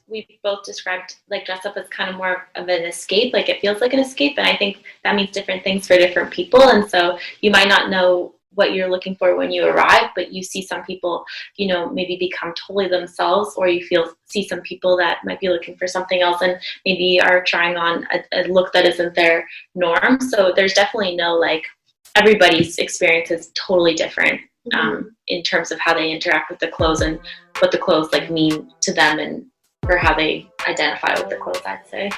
we both described like dress up as kind of more of an escape. Like it feels like an escape, and I think that means different things for different people. And so you might not know what you're looking for when you arrive, but you see some people, maybe become totally themselves, or you see some people that might be looking for something else and maybe are trying on a look that isn't their norm. So there's definitely no like, everybody's experience is totally different in terms of how they interact with the clothes and what the clothes like mean to them and for how they identify with the clothes, I'd say.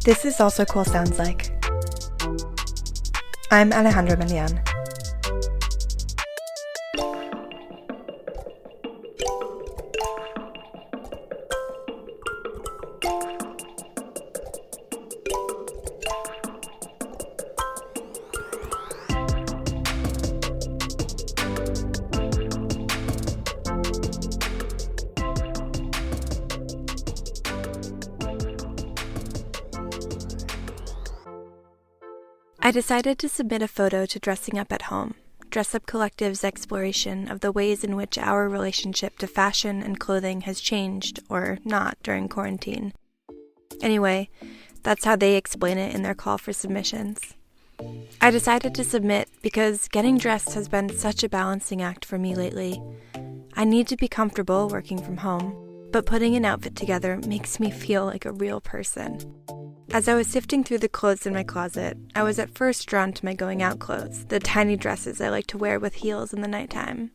This is Also Cool Sounds Like. I'm Alejandra. I decided to submit a photo to Dressing Up at Home, Dress Up Collective's exploration of the ways in which our relationship to fashion and clothing has changed, or not, during quarantine. Anyway, that's how they explain it in their call for submissions. I decided to submit because getting dressed has been such a balancing act for me lately. I need to be comfortable working from home, but putting an outfit together makes me feel like a real person. As I was sifting through the clothes in my closet, I was at first drawn to my going-out clothes, the tiny dresses I like to wear with heels in the nighttime.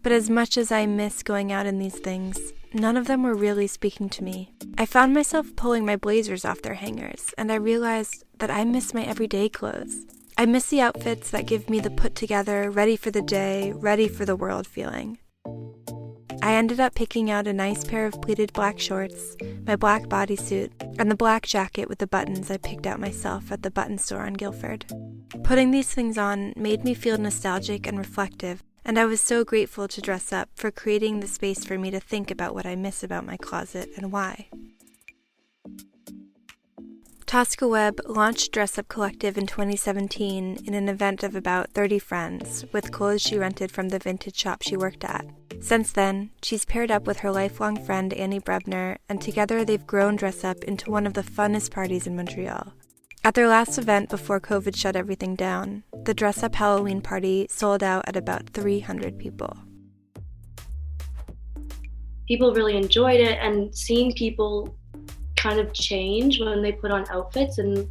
But as much as I miss going out in these things, none of them were really speaking to me. I found myself pulling my blazers off their hangers, and I realized that I miss my everyday clothes. I miss the outfits that give me the put-together, ready for the day, ready for the world feeling. I ended up picking out a nice pair of pleated black shorts, my black bodysuit, and the black jacket with the buttons I picked out myself at the button store on Guilford. Putting these things on made me feel nostalgic and reflective, and I was so grateful to Dress Up for creating the space for me to think about what I miss about my closet and why. Tosca Webb launched Dress Up Collective in 2017 in an event of about 30 friends, with clothes she rented from the vintage shop she worked at. Since then, she's paired up with her lifelong friend Annie Brebner, and together they've grown Dress Up into one of the funnest parties in Montreal. At their last event before COVID shut everything down, the Dress Up Halloween party sold out at about 300 people. People really enjoyed it, and seeing people kind of change when they put on outfits and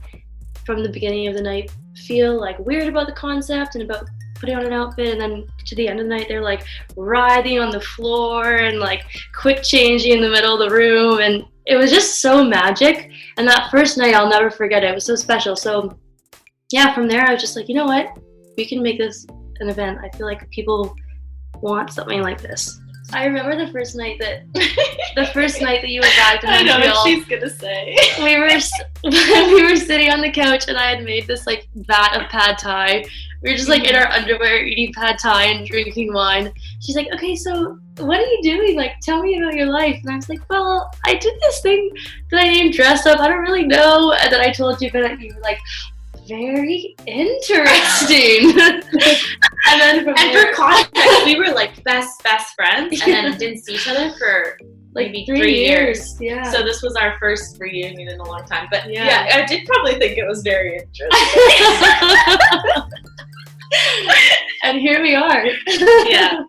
from the beginning of the night feel like weird about the concept and about putting on an outfit, and then to the end of the night they're like writhing on the floor and like quick changing in the middle of the room, and it was just so magic. And that first night I'll never forget it. It was so special. So yeah, from there I was just like, you know what, we can make this an event. I feel like people want something like this. I remember the first night that you arrived in Montreal. I know what she's gonna say. We were sitting on the couch, and I had made this like vat of pad thai. We were just like in our underwear eating pad thai and drinking wine. She's like, okay, so what are you doing? Like, tell me about your life. And I was like, well, I did this thing that I named Dress Up. I don't really know. And then I told you about it, and you were like, very interesting. And for context, we were like best friends, and then didn't see each other for like maybe 3 years. Yeah. So this was our first reunion in a long time. But yeah, I did probably think it was very interesting. And here we are. Yeah.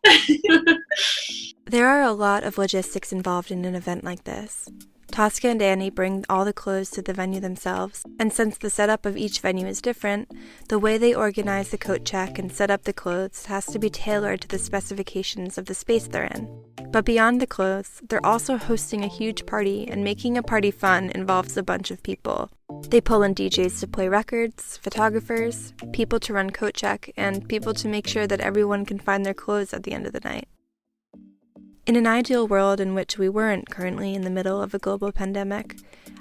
There are a lot of logistics involved in an event like this. Tosca and Annie bring all the clothes to the venue themselves, and since the setup of each venue is different, the way they organize the coat check and set up the clothes has to be tailored to the specifications of the space they're in. But beyond the clothes, they're also hosting a huge party, and making a party fun involves a bunch of people. They pull in DJs to play records, photographers, people to run coat check, and people to make sure that everyone can find their clothes at the end of the night. In an ideal world in which we weren't currently in the middle of a global pandemic,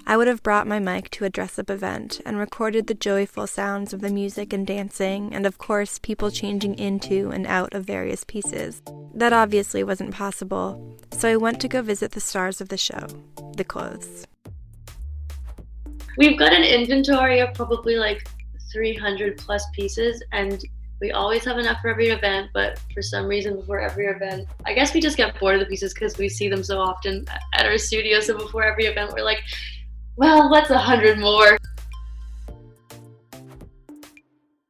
I would have brought my mic to a dress-up event and recorded the joyful sounds of the music and dancing, and of course people changing into and out of various pieces. That obviously wasn't possible, so I went to go visit the stars of the show, the clothes. We've got an inventory of probably like 300 plus pieces, and We always have enough for every event, but for some reason before every event, I guess we just get bored of the pieces because we see them so often at our studio. So before every event, we're like, well, what's 100 more?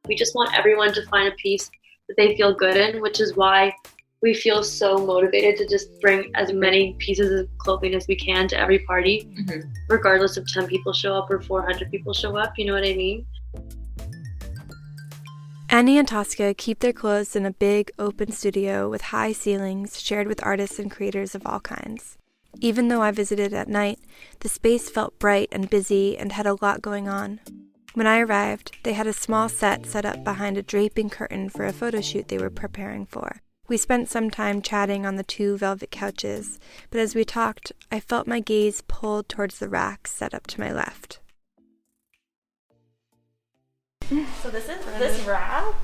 We just want everyone to find a piece that they feel good in, which is why we feel so motivated to just bring as many pieces of clothing as we can to every party, regardless if 10 people show up or 400 people show up, you know what I mean? Annie and Tosca keep their clothes in a big, open studio with high ceilings shared with artists and creators of all kinds. Even though I visited at night, the space felt bright and busy and had a lot going on. When I arrived, they had a small set up behind a draping curtain for a photo shoot they were preparing for. We spent some time chatting on the 2 velvet couches, but as we talked, I felt my gaze pulled towards the racks set up to my left. So this rack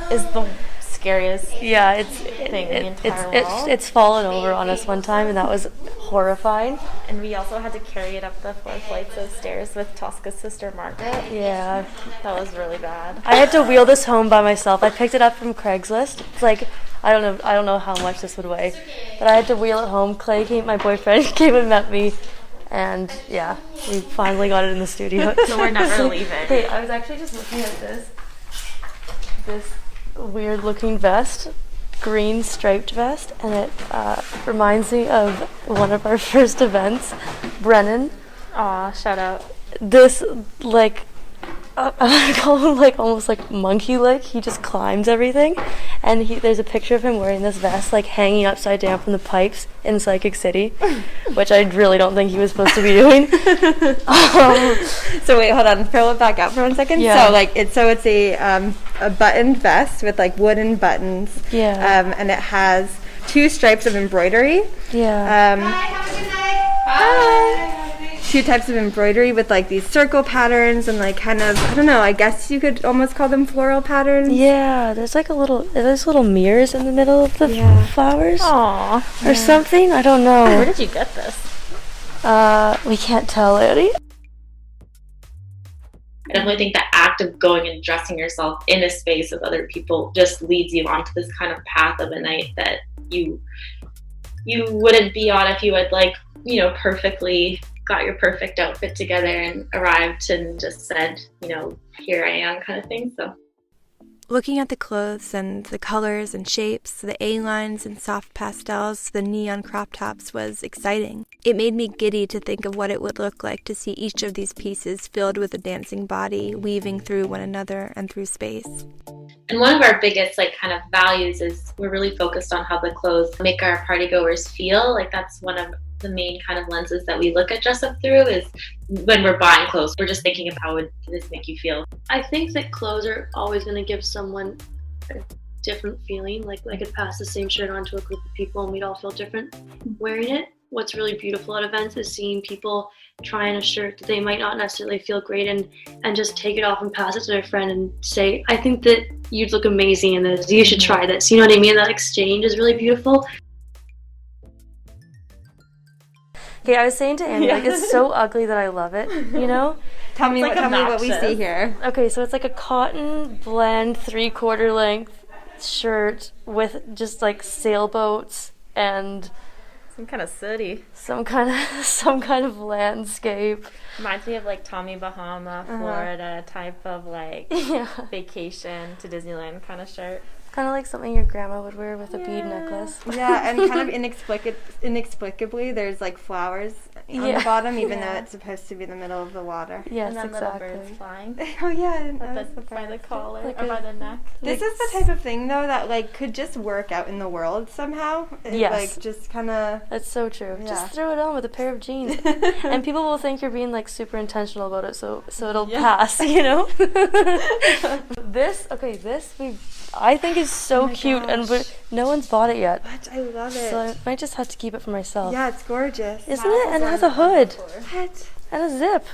is the scariest thing in the entire world. It's fallen over on us one time, and that was horrifying. And we also had to carry it up the 4 flights of stairs with Tosca's sister Margaret. Yeah. That was really bad. I had to wheel this home by myself. I picked it up from Craigslist. It's like, I don't know how much this would weigh, but I had to wheel it home. My boyfriend, came and met me. And yeah, we finally got it in the studio. So we're never leaving. Hey, I was actually just looking at this weird looking vest, green striped vest, and it reminds me of one of our first events, Brennan. Aw, shout out. This, like, I call him like almost like monkey-like. He just climbs everything, and there's a picture of him wearing this vest, like hanging upside down from the pipes in Psychic City, which I really don't think he was supposed to be doing. So wait, hold on, fill it back out for 1 second. Yeah. So it's a buttoned vest with like wooden buttons. Yeah. And it has 2 stripes of embroidery. Yeah. Hi, have a good night. Bye. 2 types of embroidery with like these circle patterns and like kind of, I don't know, I guess you could almost call them floral patterns. Yeah, there's like there's little mirrors in the middle of the flowers. Aw. Or something, I don't know. Where did you get this? We can't tell, Eddie. I definitely think the act of going and dressing yourself in a space with other people just leads you onto this kind of path of a night that you wouldn't be on if you had perfectly got your perfect outfit together and arrived and just said, here I am kind of thing. So Looking at the clothes and the colors and shapes, the A-lines and soft pastels, the neon crop tops was exciting. It made me giddy to think of what it would look like to see each of these pieces filled with a dancing body, weaving through one another and through space. And one of our biggest kind of values is we're really focused on how the clothes make our partygoers feel. Like that's one of the main kind of lenses that we look at dress up through is when we're buying clothes, we're just thinking of how would this make you feel. I think that clothes are always going to give someone a different feeling. Like I could pass the same shirt on to a group of people and we'd all feel different wearing it. What's really beautiful at events is seeing people try on a shirt that they might not necessarily feel great in and just take it off and pass it to their friend and say, I think that you'd look amazing in this. You should try this. You know what I mean? That exchange is really beautiful. Okay, I was saying to Annie, it's so ugly that I love it, you know? Tell me what we see here. Okay, so it's like a cotton blend 3/4 length shirt with just like sailboats and some kind of city. Some kind of landscape. Reminds me of Tommy Bahama, Florida type of vacation to Disneyland kind of shirt. Kind of like something your grandma would wear with a bead necklace. Yeah, and kind of inexplicably, there's flowers on the bottom, even though it's supposed to be in the middle of the water. Yes, and then exactly. little birds flying. Oh yeah, by the collar or by the neck. This is the type of thing though that could just work out in the world somehow. Yes, just kind of. That's so true. Yeah. Just throw it on with a pair of jeans, and people will think you're being super intentional about it. So it'll pass, you know. This I think is so cute, but no one's bought it yet. What? I love it. So I might just have to keep it for myself. Yeah, it's gorgeous. Isn't it? And it has a hood. What? And a zip.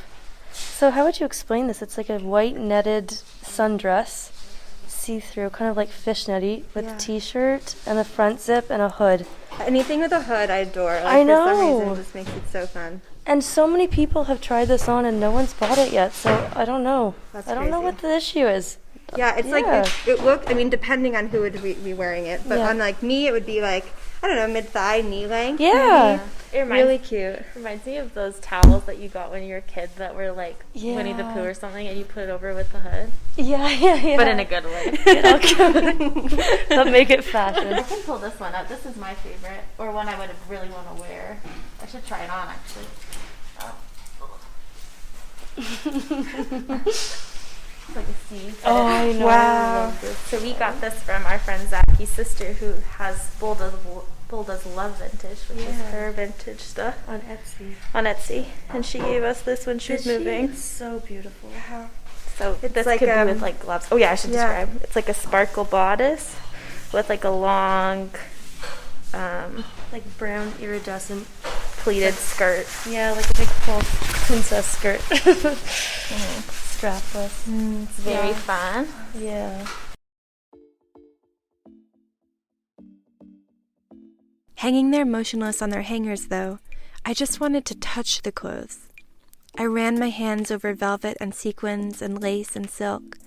So how would you explain this? It's like a white netted sundress, see-through, kind of like fishnetty, with a t-shirt and a front zip and a hood. Anything with a hood I adore. I know. For some reason, it just makes it so fun. And so many people have tried this on and no one's bought it yet, so I don't know. That's I don't know crazy. what the issue is. Yeah, it's like, it looked, I mean, depending on who would be wearing it, but on like me, it would be like, I don't know, mid-thigh, knee length. Yeah. It Really cute. reminds me of those towels that you got when you were a kid that were like Winnie the Pooh or something, and you put it over with the hood. Yeah. But in a good way. That make it fashion. I can pull this one up. This is my favorite, or one I would really want to wear. I should try it on, actually. It's like a C. Oh, I know. Wow. So we got this from our friend Zacky's sister, who has Bulda's Love Vintage, which is her vintage stuff On Etsy. on Etsy, and she gave us this when she was moving. It's so beautiful. So this like, could be with like gloves. Oh yeah, I should describe. It's like a sparkle bodice with like a long, Like brown iridescent. pleated skirt. Yeah, like a big false princess skirt. Strapless. It's very fun. Yeah. Hanging there motionless on their hangers, though, I just wanted to touch the clothes. I ran my hands over velvet and sequins and lace and silk.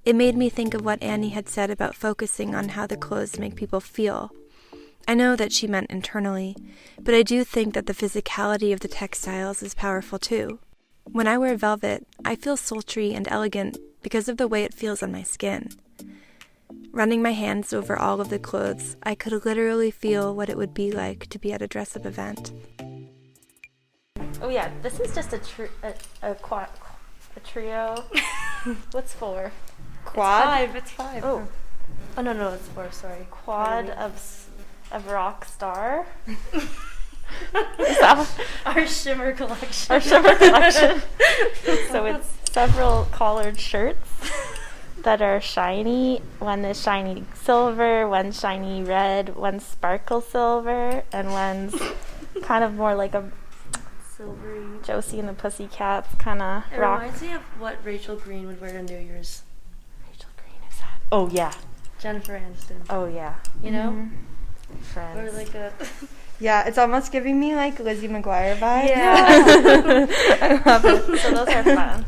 It made me think of what Annie had said about focusing on how the clothes make people feel. I know that she meant internally, but I do think that the physicality of the textiles is powerful too. When I wear velvet, I feel sultry and elegant because of the way it feels on my skin. Running my hands over all of the clothes, I could literally feel what it would be like to be at a dress-up event. Oh yeah, this is just a trio. What's 4? Quad? It's 5. Oh, No, it's 4, sorry. quad of rock star. Our shimmer collection. Our shimmer collection. So it's several collared shirts that are shiny. One is shiny silver, one's shiny red, one's sparkle silver, and one's kind of more like a Silvery. Josie and the Pussycats kind of It rock. reminds me of what Rachel Green would wear to New Year's. Rachel Green is that? Oh yeah. Jennifer Aniston. Oh yeah. You know? Friends. Or like a... Yeah, it's almost giving me like Lizzie McGuire vibes. Yeah. I love it. So those are fun.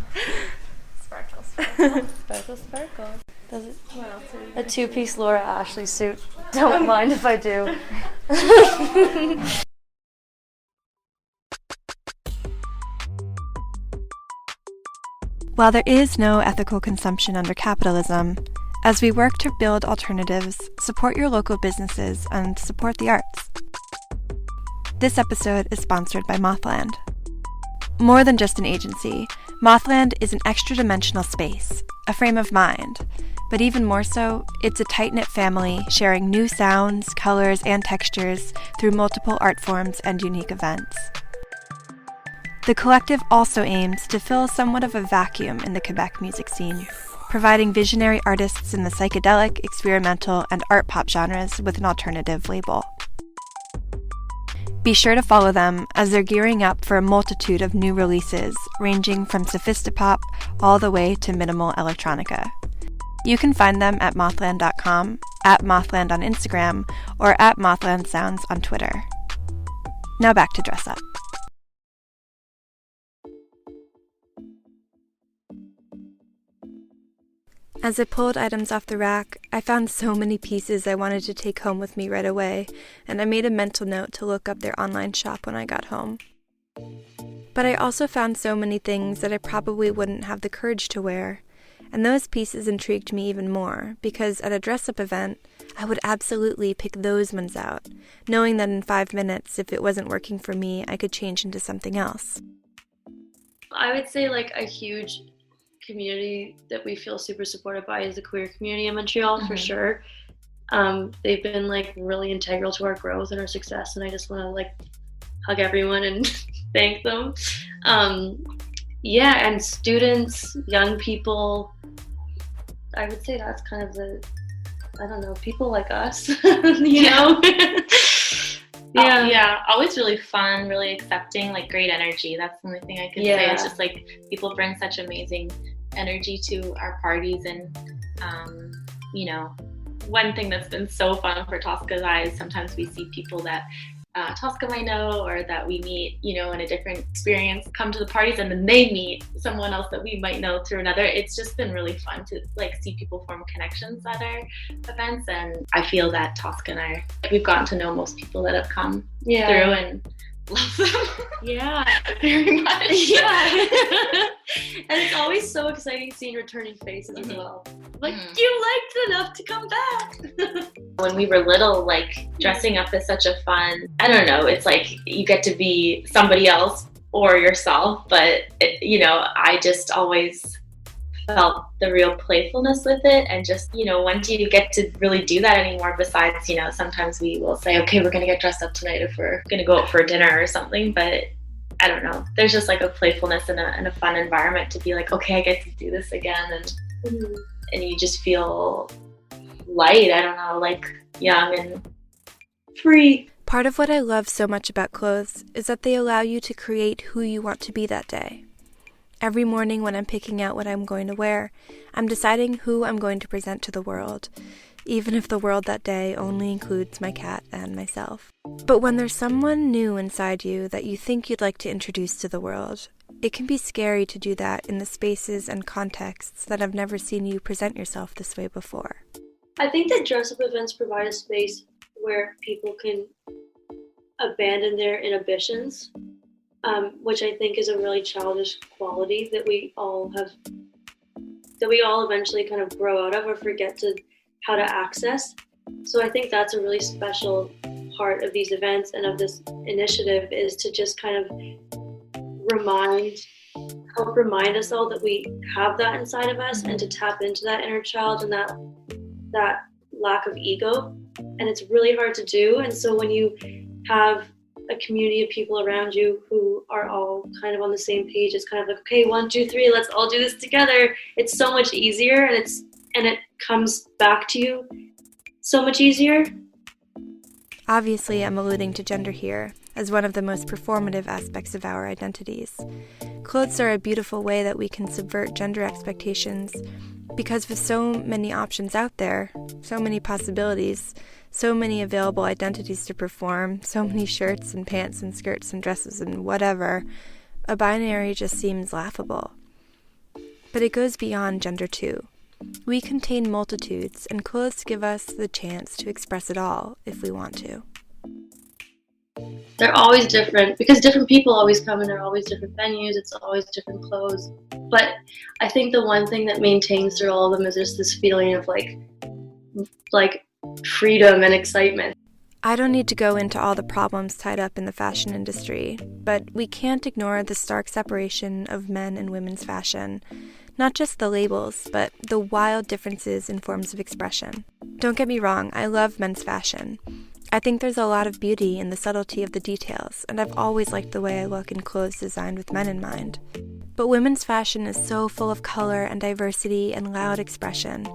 Sparkle, sparkle. Sparkle, sparkle. Does it? What else are we A 2-piece Laura Ashley suit. Don't mind if I do. While there is no ethical consumption under capitalism, as we work to build alternatives, support your local businesses, and support the arts. This episode is sponsored by Mothland. More than just an agency, Mothland is an extra-dimensional space, a frame of mind. But even more so, it's a tight-knit family sharing new sounds, colors, and textures through multiple art forms and unique events. The collective also aims to fill somewhat of a vacuum in the Quebec music scene, providing visionary artists in the psychedelic, experimental, and art pop genres with an alternative label. Be sure to follow them as they're gearing up for a multitude of new releases, ranging from sophistopop all the way to minimal electronica. You can find them at mothland.com, at Mothland on Instagram, or at Mothland Sounds on Twitter. Now back to Dress Up. As I pulled items off the rack, I found so many pieces I wanted to take home with me right away, and I made a mental note to look up their online shop when I got home. But I also found so many things that I probably wouldn't have the courage to wear, and those pieces intrigued me even more, because at a dress-up event, I would absolutely pick those ones out, knowing that in 5 minutes, if it wasn't working for me, I could change into something else. I would say like a huge community that we feel super supported by is the queer community in Montreal, for sure. They've been like really integral to our growth and our success, and I just want to like hug everyone and thank them. And students, young people, I would say that's kind of the, I don't know, people like us, you know? Yeah, always really fun, really accepting, like great energy. That's the only thing I can say. It's just like people bring such amazing energy to our parties, and you know, one thing that's been so fun for Tosca's Eyes, sometimes we see people that Tosca might know, or that we meet, you know, in a different experience, come to the parties, and then they meet someone else that we might know through another. It's just been really fun to like see people form connections at our events, and I feel that Tosca and I, we've gotten to know most people that have come through, and love them. Yeah, very much. Yeah. And it's always so exciting seeing returning faces as well. Like, you liked enough to come back. When we were little, like, dressing up is such a fun, I don't know, it's like you get to be somebody else or yourself, but you know, I just always felt the real playfulness with it, and just, you know, when do you get to really do that anymore, besides, you know, sometimes we will say, okay, we're gonna get dressed up tonight if we're gonna go out for dinner or something, but I don't know, there's just like a playfulness and a fun environment to be like, okay, I get to do this again, and and you just feel light, I don't know, like young and free. Part of what I love so much about clothes is that they allow you to create who you want to be that day. Every morning when I'm picking out what I'm going to wear, I'm deciding who I'm going to present to the world, even if the world that day only includes my cat and myself. But when there's someone new inside you that you think you'd like to introduce to the world, it can be scary to do that in the spaces and contexts that have never seen you present yourself this way before. I think that dress-up events provide a space where people can abandon their inhibitions, which I think is a really childish quality that we all eventually kind of grow out of or forget how to access. So I think that's a really special part of these events and of this initiative, is to just kind of help remind us all that we have that inside of us, and to tap into that inner child and that lack of ego. And it's really hard to do. And so when you have a community of people around you who are all kind of on the same page, it's kind of like, okay, 1, 2, 3, let's all do this together. It's so much easier, and it comes back to you so much easier. Obviously, I'm alluding to gender here as one of the most performative aspects of our identities. Clothes are a beautiful way that we can subvert gender expectations, because with so many options out there, so many possibilities, so many available identities to perform, so many shirts and pants and skirts and dresses and whatever, a binary just seems laughable. But it goes beyond gender too. We contain multitudes, and clothes give us the chance to express it all if we want to. They're always different, because different people always come, and they're always different venues, it's always different clothes. But I think the one thing that maintains through all of them is just this feeling of like freedom and excitement. I don't need to go into all the problems tied up in the fashion industry, but we can't ignore the stark separation of men and women's fashion. Not just the labels, but the wild differences in forms of expression. Don't get me wrong, I love men's fashion. I think there's a lot of beauty in the subtlety of the details, and I've always liked the way I look in clothes designed with men in mind. But women's fashion is so full of color and diversity and loud expression.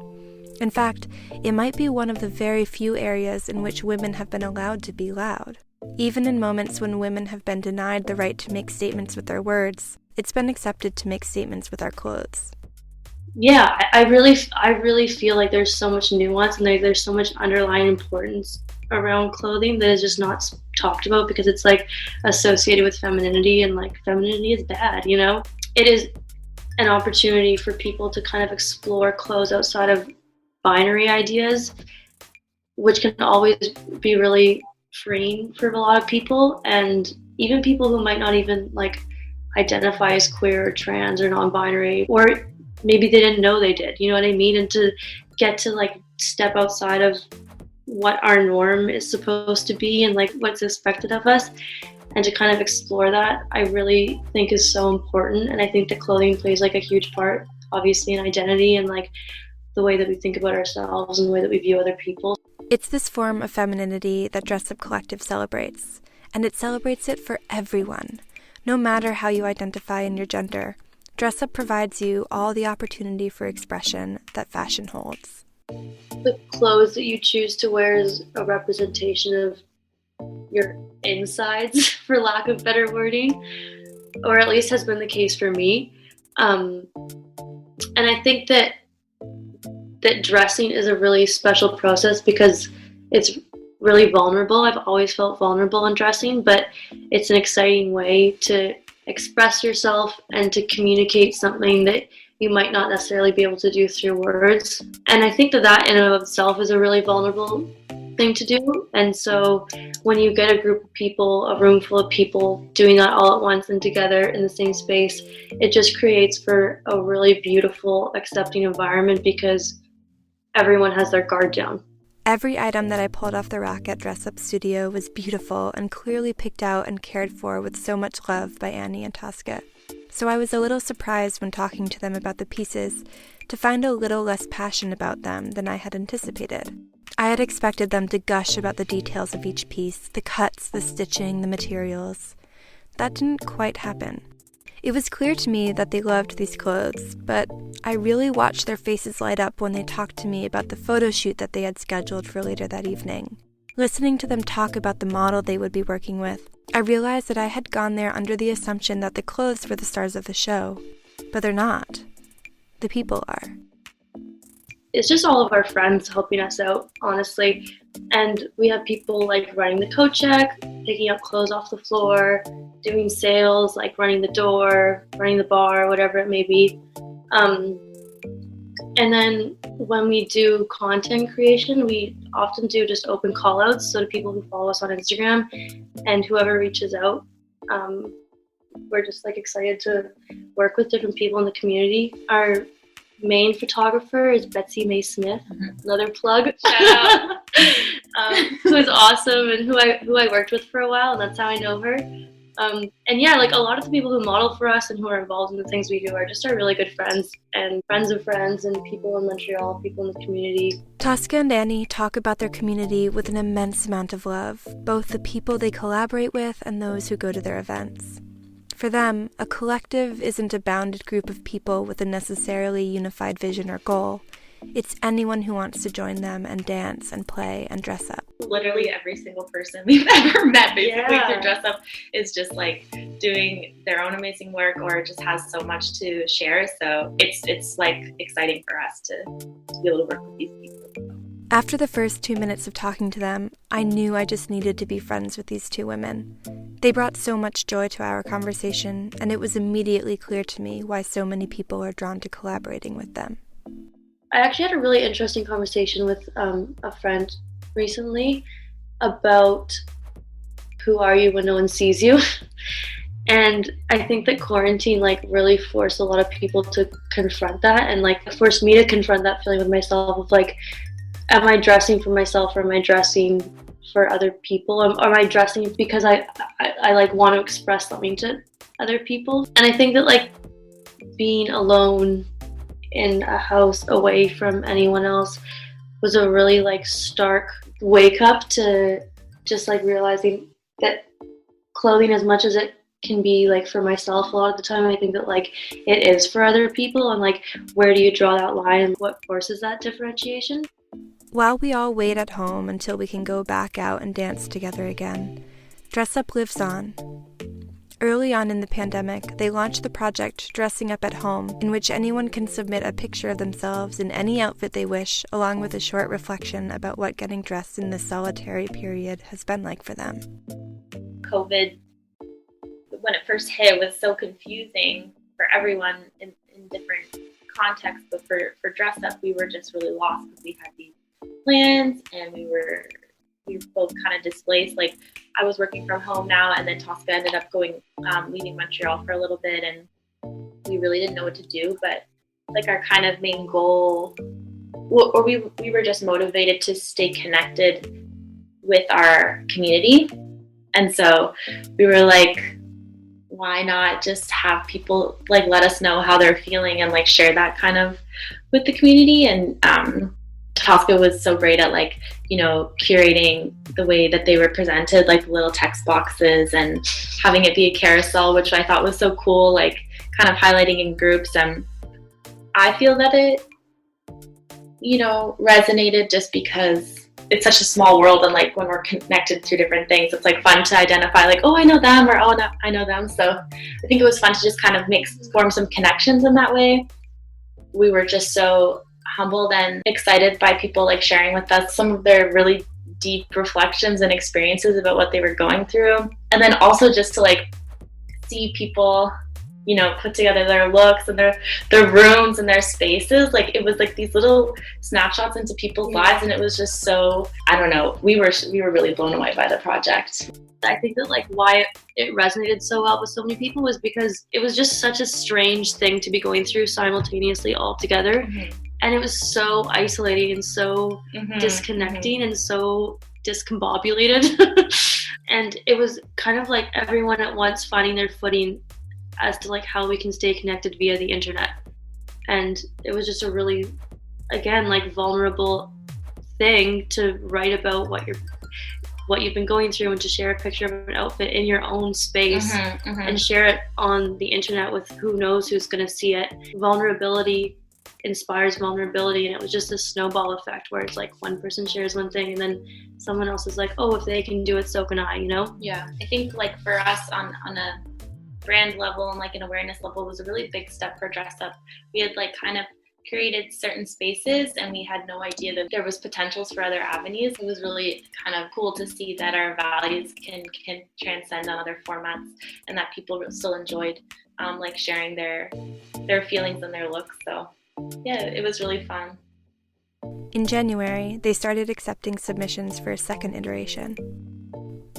In fact, it might be one of the very few areas in which women have been allowed to be loud. Even in moments when women have been denied the right to make statements with their words, it's been accepted to make statements with our clothes. Yeah, I really feel like there's so much nuance, and there's so much underlying importance around clothing that is just not talked about, because it's like associated with femininity, and like femininity is bad, you know? It is an opportunity for people to kind of explore clothes outside of binary ideas, which can always be really freeing for a lot of people, and even people who might not even like identify as queer or trans or non-binary, or maybe they didn't know they did, you know what I mean? And to get to like step outside of what our norm is supposed to be and like what's expected of us, and to kind of explore that, I really think is so important. And I think that clothing plays like a huge part, obviously, in identity and like the way that we think about ourselves and the way that we view other people. It's this form of femininity that Dress Up Collective celebrates, and it celebrates it for everyone. No matter how you identify in your gender, Dress Up provides you all the opportunity for expression that fashion holds. The clothes that you choose to wear is a representation of your insides, for lack of better wording, or at least has been the case for me. And I think that dressing is a really special process, because it's really vulnerable. I've always felt vulnerable in dressing, but it's an exciting way to express yourself and to communicate something that you might not necessarily be able to do through words. And I think that in and of itself is a really vulnerable thing to do. And so when you get a group of people, a room full of people doing that all at once and together in the same space, it just creates for a really beautiful, accepting environment because everyone has their guard down. Every item that I pulled off the rack at Dress Up Studio was beautiful and clearly picked out and cared for with so much love by Annie and Tosca. So I was a little surprised when talking to them about the pieces to find a little less passion about them than I had anticipated. I had expected them to gush about the details of each piece, the cuts, the stitching, the materials. That didn't quite happen. It was clear to me that they loved these clothes, but I really watched their faces light up when they talked to me about the photo shoot that they had scheduled for later that evening. Listening to them talk about the model they would be working with, I realized that I had gone there under the assumption that the clothes were the stars of the show. But they're not. The people are. It's just all of our friends helping us out, honestly. And we have people like running the coat check, picking up clothes off the floor, doing sales, like running the door, running the bar, whatever it may be. And then when we do content creation, we often do just open call outs. So to people who follow us on Instagram and whoever reaches out, we're just like excited to work with different people in the community. Our main photographer is Betsy Mae Smith, another plug, shout out, who is awesome and who I worked with for a while, and that's how I know her. And yeah, like a lot of the people who model for us and who are involved in the things we do are just our really good friends and friends of friends and people in Montreal, people in the community. Tosca and Annie talk about their community with an immense amount of love, both the people they collaborate with and those who go to their events. For them, a collective isn't a bounded group of people with a necessarily unified vision or goal. It's anyone who wants to join them and dance and play and dress up. Literally every single person we've ever met basically through Dress Up is just like doing their own amazing work or just has so much to share. So it's like exciting for us to be able to work with these people. After the first 2 minutes of talking to them, I knew I just needed to be friends with these two women. They brought so much joy to our conversation, and it was immediately clear to me why so many people are drawn to collaborating with them. I actually had a really interesting conversation with a friend recently about who are you when no one sees you. And I think that quarantine like really forced a lot of people to confront that and like forced me to confront that feeling with myself of like, am I dressing for myself or am I dressing for other people? Or am I dressing because I like want to express something to other people? And I think that like being alone in a house away from anyone else was a really like stark wake up to just like realizing that clothing, as much as it can be like for myself a lot of the time, I think that like it is for other people, and like where do you draw that line and what forces that differentiation? While we all wait at home until we can go back out and dance together again, Dress Up lives on. Early on in the pandemic, they launched the project Dressing Up at Home, in which anyone can submit a picture of themselves in any outfit they wish, along with a short reflection about what getting dressed in this solitary period has been like for them. COVID, when it first hit, was so confusing for everyone in different contexts, but for Dress Up, we were just really lost because we had these plans and we were both kind of displaced. Like I was working from home now, and then Tosca ended up leaving Montreal for a little bit, and we really didn't know what to do. But like our kind of main goal, or we were just motivated to stay connected with our community, and so we were like, why not just have people like let us know how they're feeling and like share that kind of with the community. And Tosca was so great at like, you know, curating the way that they were presented, like little text boxes and having it be a carousel, which I thought was so cool, like kind of highlighting in groups. And I feel that it, you know, resonated just because it's such a small world, and like when we're connected through different things, it's like fun to identify like, oh, I know them, or oh, no, I know them. So I think it was fun to just kind of form some connections in that way. We were just so humbled and excited by people like sharing with us some of their really deep reflections and experiences about what they were going through. And then also just to like see people, you know, put together their looks and their rooms and their spaces. Like it was like these little snapshots into people's lives, and it was just so, I don't know, we were really blown away by the project. I think that like why it resonated so well with so many people was because it was just such a strange thing to be going through simultaneously all together. And it was so isolating and so disconnecting and so discombobulated. And it was kind of like everyone at once finding their footing as to like how we can stay connected via the internet. And it was just a really, again, like vulnerable thing to write about what you've been going through, and to share a picture of an outfit in your own space and share it on the internet with who knows who's going to see it. Vulnerability inspires vulnerability, and it was just a snowball effect where it's like one person shares one thing and then someone else is like, oh, if they can do it, so can I, you know? Yeah, I think like for us on a brand level and like an awareness level, was a really big step for Dress Up. We had like kind of created certain spaces and we had no idea that there was potentials for other avenues. It was really kind of cool to see that our values can transcend on other formats, and that people still enjoyed like sharing their feelings and their looks. So yeah, it was really fun. In January, they started accepting submissions for a second iteration.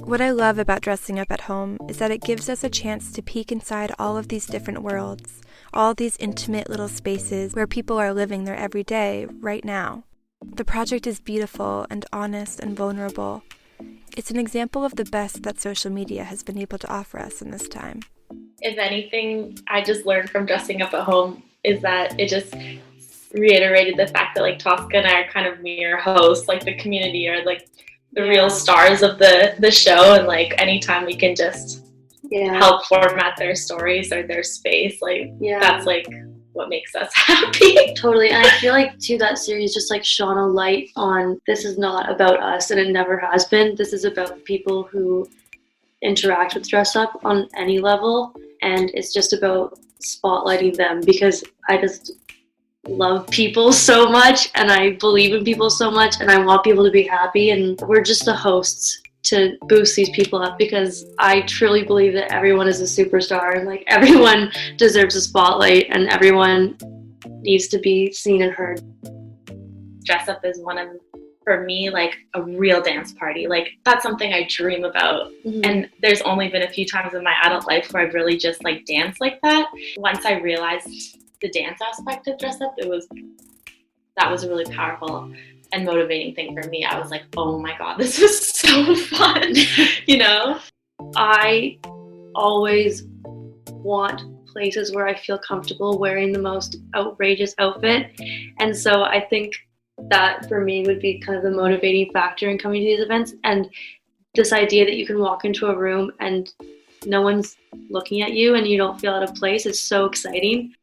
What I love about dressing up at home is that it gives us a chance to peek inside all of these different worlds, all these intimate little spaces where people are living their everyday right now. The project is beautiful and honest and vulnerable. It's an example of the best that social media has been able to offer us in this time. If anything, I just learned from dressing up at home is that it just reiterated the fact that like Tosca and I are kind of mere hosts, like the community are like the real stars of the show, and like anytime we can just help format their stories or their space, like that's like what makes us happy. Totally. And I feel like too, that series just like shone a light on, this is not about us, and it never has been. This is about people who interact with Dress Up on any level, and it's just about spotlighting them, because I just love people so much and I believe in people so much and I want people to be happy, and we're just the hosts to boost these people up, because I truly believe that everyone is a superstar and like everyone deserves a spotlight and everyone needs to be seen and heard. Dress Up is one of, for me, like a real dance party. Like that's something I dream about. And there's only been a few times in my adult life where I've really just like danced like that. Once I realized the dance aspect of Dress Up, that was a really powerful and motivating thing for me. I was like, oh my God, this was so fun, you know? I always want places where I feel comfortable wearing the most outrageous outfit. And so I think that for me would be kind of the motivating factor in coming to these events. And this idea that you can walk into a room and no one's looking at you and you don't feel out of place is so exciting.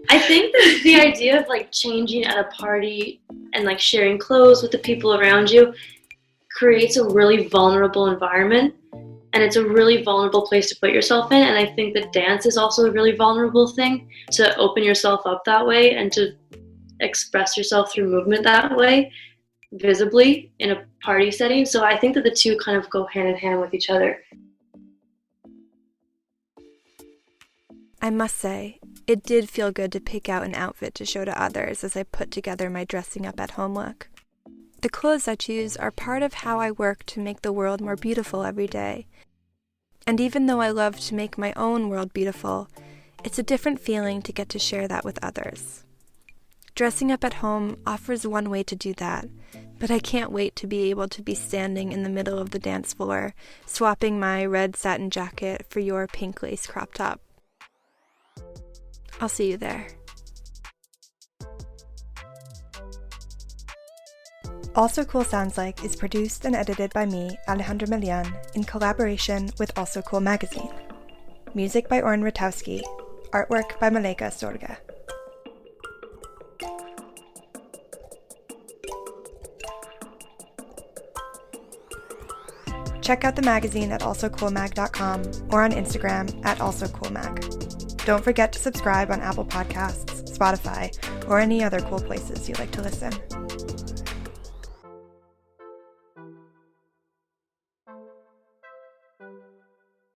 I think that the idea of like changing at a party and like sharing clothes with the people around you creates a really vulnerable environment, and it's a really vulnerable place to put yourself in. And I think that dance is also a really vulnerable thing, to open yourself up that way and to express yourself through movement that way, visibly in a party setting. So I think that the two kind of go hand in hand with each other. I must say, it did feel good to pick out an outfit to show to others as I put together my dressing up at home look. The clothes I choose are part of how I work to make the world more beautiful every day. And even though I love to make my own world beautiful, it's a different feeling to get to share that with others. Dressing up at home offers one way to do that, but I can't wait to be able to be standing in the middle of the dance floor, swapping my red satin jacket for your pink lace crop top. I'll see you there. Also Cool Sounds Like is produced and edited by me, Alejandra, in collaboration with Also Cool Magazine. Music by Oren Ratowski. Artwork by Malaika Sorga. Check out the magazine at alsocoolmag.com or on Instagram at alsocoolmag. Don't forget to subscribe on Apple Podcasts, Spotify, or any other cool places you like to listen.